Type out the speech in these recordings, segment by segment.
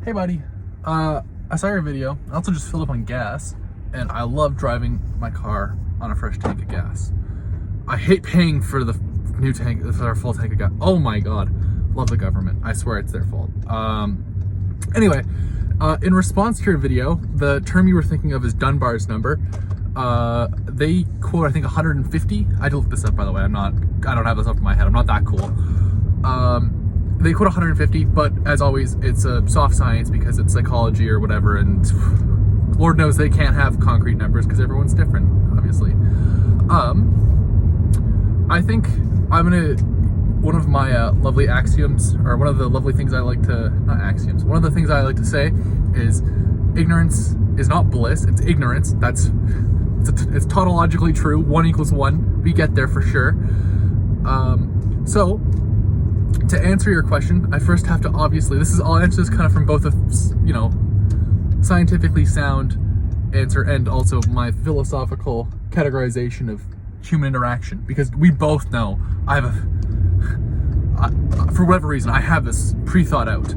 Hey buddy, I saw your video. I also just filled up on gas, and I love driving my car on a fresh tank of gas. I hate paying for the new tank, for our full tank of gas. Oh my god, love the government. I swear it's their fault. Anyway, in response to your video, the term you were thinking of is Dunbar's number. They quote, I think, 150. I had to look this up, by the way. I don't have this up in my head. I'm not that cool. They quote 150, but as always, it's a soft science because it's psychology or whatever, and Lord knows they can't have concrete numbers because everyone's different, obviously. I think one of my lovely axioms, or one of the lovely things I like to, not axioms, one of the things I like to say is ignorance is not bliss, it's ignorance. It's tautologically true. 1 equals 1. We get there for sure. So, to answer your question, I first have to obviously, I'll answer this kind of from both a, scientifically sound answer and also my philosophical categorization of human interaction, because we both know for whatever reason, I have this pre-thought out.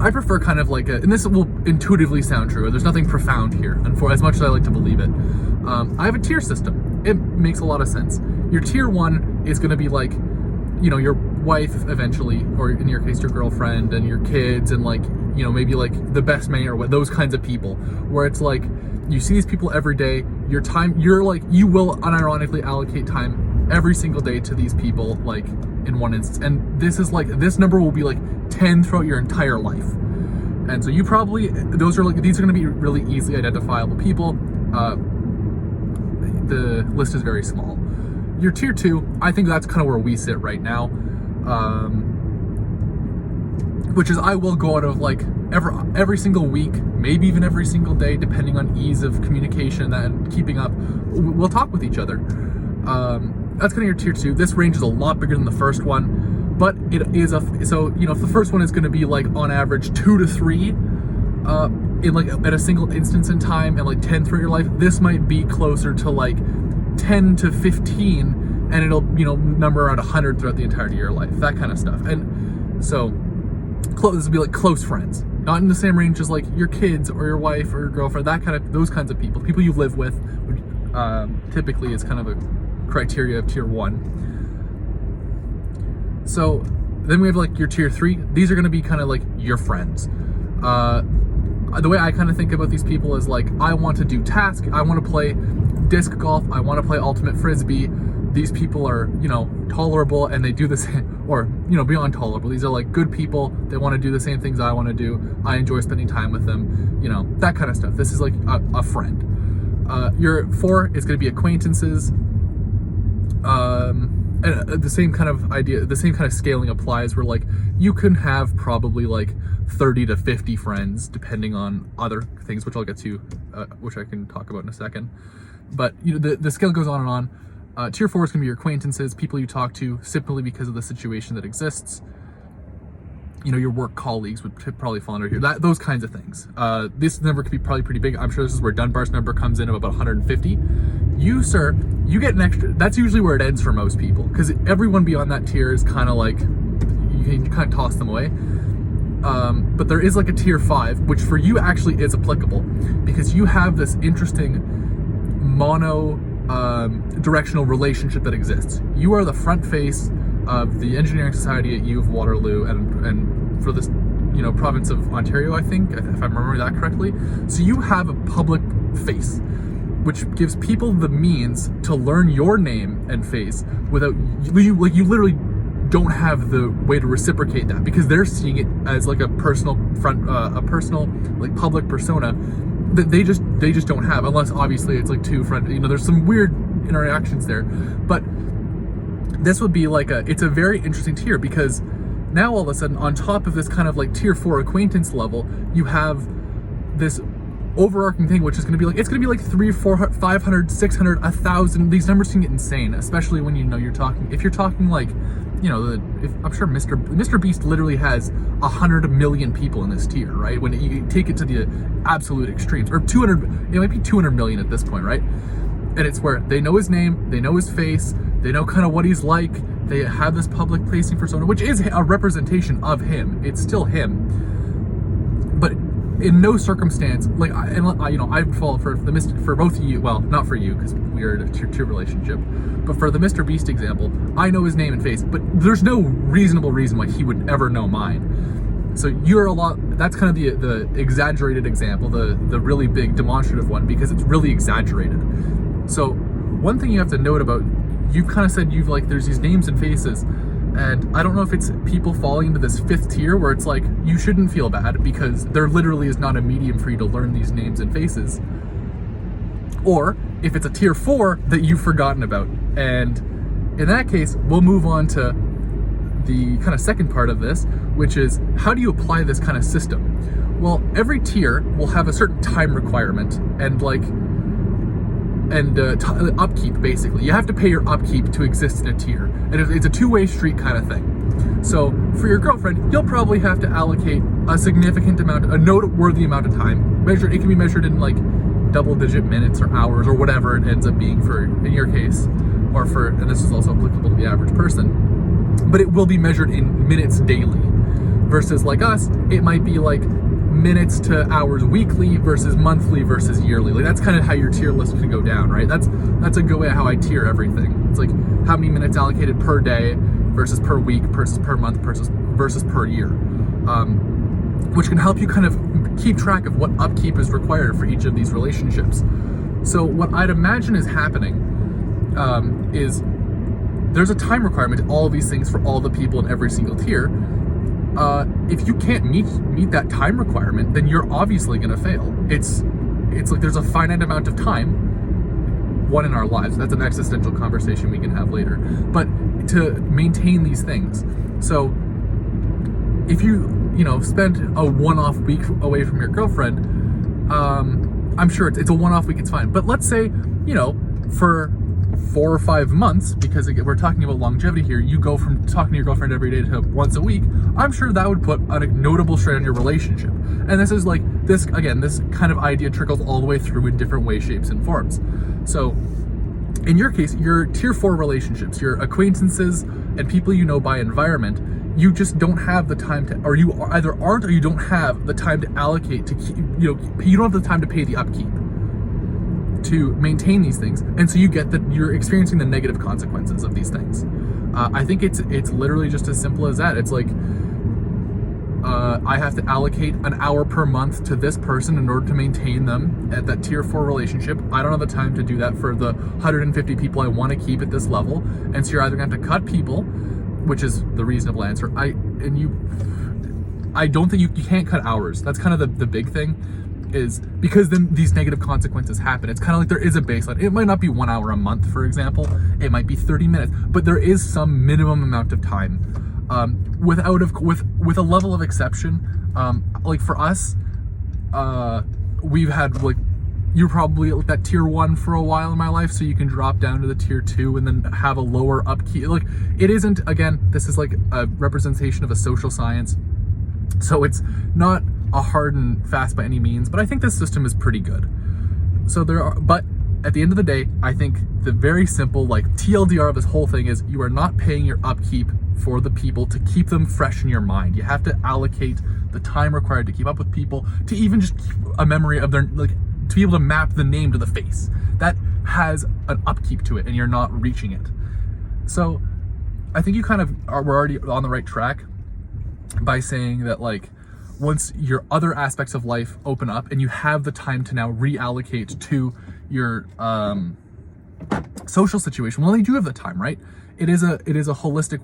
I prefer kind of like and this will intuitively sound true, there's nothing profound here, and for as much as I like to believe it, I have a tier system. It makes a lot of sense. Your tier 1 is going to be like, your wife eventually, or in your case, your girlfriend and your kids, and maybe like the best man or what, those kinds of people, where it's like, you see these people every day, you will unironically allocate time every single day to these people, like in one instance. And this number will be like 10 throughout your entire life. And so these are going to be really easily identifiable people. The list is very small. Your tier 2, I think that's kind of where we sit right now, which is I will go out of like every single week, maybe even every single day, depending on ease of communication and keeping up, we'll talk with each other. That's kind of your tier 2. This range is a lot bigger than the first one, but it is if the first one is going to be like on average 2 to 3 in like at a single instance in time, and like 10 throughout your life, this might be closer to like 10 to 15, and it'll number around 100 throughout the entirety of your life, that kind of stuff. And so this would be like close friends, not in the same range as like your kids or your wife or your girlfriend, those kinds of people you live with, which typically is kind of a criteria of tier 1. So then we have like your tier 3. These are going to be kind of like your friends. The way I kind of think about these people is like, I want to do task, I want to play disc golf, I want to play ultimate frisbee. These people are, tolerable, and they do the same, or, beyond tolerable. These are like good people. They want to do the same things I want to do. I enjoy spending time with them, that kind of stuff. This is like a friend. Your 4 is going to be acquaintances. And the same kind of idea, the same kind of scaling applies, where like you can have probably like 30 to 50 friends, depending on other things, which I'll get to, which I can talk about in a second. But the scale goes on and on. Tier 4 is going to be your acquaintances, people you talk to simply because of the situation that exists. Your work colleagues would probably fall under here. Those kinds of things. This number could be probably pretty big. I'm sure this is where Dunbar's number comes in of about 150. You, sir, you get an extra. That's usually where it ends for most people, because everyone beyond that tier is kind of like, you can kind of toss them away. But there is like a tier 5, which for you actually is applicable, because you have this interesting directional relationship that exists. You are the front face of the Engineering Society at U of Waterloo, and for this province of Ontario, I think, if I'm remembering that correctly. So you have a public face, which gives people the means to learn your name and face without you literally don't have the way to reciprocate that, because they're seeing it as like a personal like public persona that they just don't have, unless obviously it's like two friends. There's some weird interactions there, but this would be like it's a very interesting tier, because now all of a sudden, on top of this kind of like tier 4 acquaintance level, you have this overarching thing, which is going to be like, it's going to be like 300, 400, 500, 600, 1,000. These numbers can get insane, especially when you're talking, if you're talking like, I'm sure Mr. Beast literally has 100 million people in this tier, right? When you take it to the absolute extremes, or 200, it might be 200 million at this point, right? And it's where they know his name, they know his face, They know kind of what he's like. They have this public facing persona, which is a representation of him. It's still him. But in no circumstance, like, I've fallen for both of you, well, not for you, because we are in a tier 2 relationship, but for the Mr. Beast example, I know his name and face, but there's no reasonable reason why he would ever know mine. So that's kind of the exaggerated example, the really big demonstrative one, because it's really exaggerated. So one thing you have to note about, you've kind of said there's these names and faces, and I don't know if it's people falling into this 5th tier where it's like, you shouldn't feel bad because there literally is not a medium for you to learn these names and faces, or if it's a tier 4 that you've forgotten about. And in that case, we'll move on to the kind of second part of this, which is, how do you apply this kind of system? Well, every tier will have a certain time requirement and upkeep, basically. You have to pay your upkeep to exist in a tier, and it's a two-way street kind of thing. So for your girlfriend, you'll probably have to allocate a noteworthy amount of time. It can be measured in like double-digit minutes or hours or whatever it ends up being in your case, and this is also applicable to the average person. But it will be measured in minutes daily, versus like us, it might be like minutes to hours weekly versus monthly versus yearly. Like, that's kind of how your tier list can go down, right? That's a good way of how I tier everything. It's like how many minutes allocated per day versus per week versus per month versus per year, which can help you kind of keep track of what upkeep is required for each of these relationships. So what I'd imagine is happening is there's a time requirement to all of these things for all the people in every single tier. If you can't meet that time requirement, then you're obviously going to fail. It's like there's a finite amount of time, one in our lives. That's an existential conversation we can have later. But to maintain these things. So if you spend a one-off week away from your girlfriend, I'm sure it's a one-off week, it's fine. But let's say, for 4 or 5 months, because we're talking about longevity here, you go from talking to your girlfriend every day to once a week, I'm sure that would put a notable strain on your relationship. And this is like, this kind of idea trickles all the way through in different ways, shapes, and forms. So in your case, your tier 4 relationships, your acquaintances and people you know by environment, you just don't have the time to, or you either aren't or you don't have the time to allocate to keep, you don't have the time to pay the upkeep to maintain these things, and so you're experiencing the negative consequences of these things. I think it's literally just as simple as that. It's like, I have to allocate an hour per month to this person in order to maintain them at that tier 4 relationship. I don't have the time to do that for the 150 people I want to keep at this level, and so you're either going to have to cut people, which is the reasonable answer. I don't think you can't cut hours. That's kind of the big thing, is because then these negative consequences happen. It's kind of like there is a baseline. It might not be 1 hour a month, for example. It might be 30 minutes, but there is some minimum amount of time. With a level of exception, like for us, we've had like, you're probably at that tier 1 for a while in my life, so you can drop down to the tier 2 and then have a lower upkeep. Like, it isn't, again, this is like a representation of a social science, so it's not a hard and fast by any means, but I think this system is pretty good. So but at the end of the day, I think the very simple, like, TLDR of this whole thing is you are not paying your upkeep for the people to keep them fresh in your mind. You have to allocate the time required to keep up with people, to even just keep a memory of their, like, to be able to map the name to the face. That has an upkeep to it, and you're not reaching it. So I think we're already on the right track by saying that, like, once your other aspects of life open up and you have the time to now reallocate to your social situation, well, you do have the time, right? It is a holistic,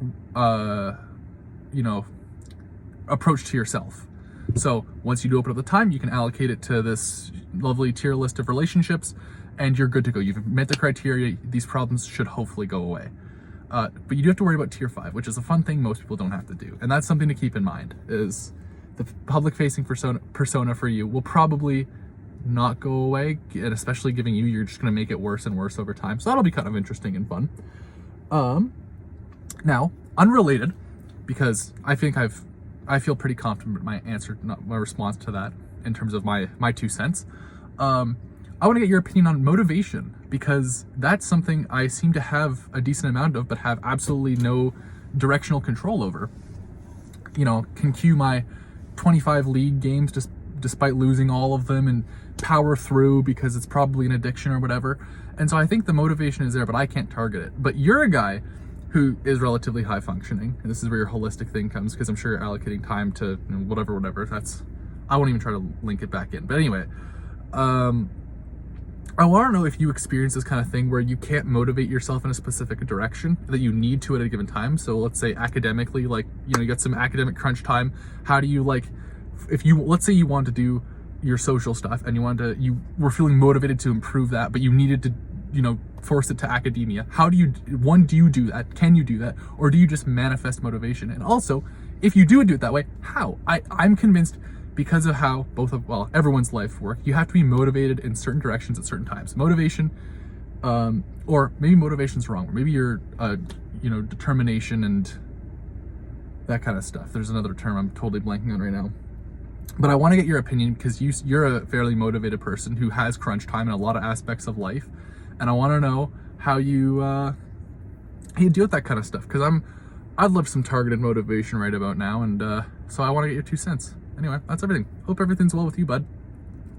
approach to yourself. So once you do open up the time, you can allocate it to this lovely tier list of relationships, and you're good to go. You've met the criteria. These problems should hopefully go away. But you do have to worry about tier 5, which is a fun thing most people don't have to do. And that's something to keep in mind, is the public-facing persona for you will probably not go away, and especially giving you're just going to make it worse and worse over time. So that'll be kind of interesting and fun. Now, unrelated, because I think I feel pretty confident in my response to that in terms of my 2 cents. I want to get your opinion on motivation, because that's something I seem to have a decent amount of, but have absolutely no directional control over. You know, can queue my 25 league games just despite losing all of them and power through because it's probably an addiction or whatever. And so I think the motivation is there, but I can't target it. But you're a guy who is relatively high functioning, and this is where your holistic thing comes, because I'm sure you're allocating time to, you know, whatever. That's, I won't even try to link it back in. But anyway, I want to know if you experience this kind of thing where you can't motivate yourself in a specific direction that you need to at a given time. So let's say academically, like, you know, you got some academic crunch time. How do you, like, if you, let's say you want to do your social stuff and you were feeling motivated to improve that, but you needed to, you know, force it to academia. How do you, one, do you do that? Can you do that? Or do you just manifest motivation? And also, if you do it that way, how? I'm convinced, because of how everyone's life work, you have to be motivated in certain directions at certain times. Motivation, or maybe motivation's wrong, or maybe you're, you know, determination and that kind of stuff. There's another term I'm totally blanking on right now. But I want to get your opinion, because you're a fairly motivated person who has crunch time in a lot of aspects of life. And I want to know how you deal with that kind of stuff, because I'd love some targeted motivation right about now. And so I want to get your 2 cents. Anyway, that's everything. Hope everything's well with you, bud.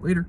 Later.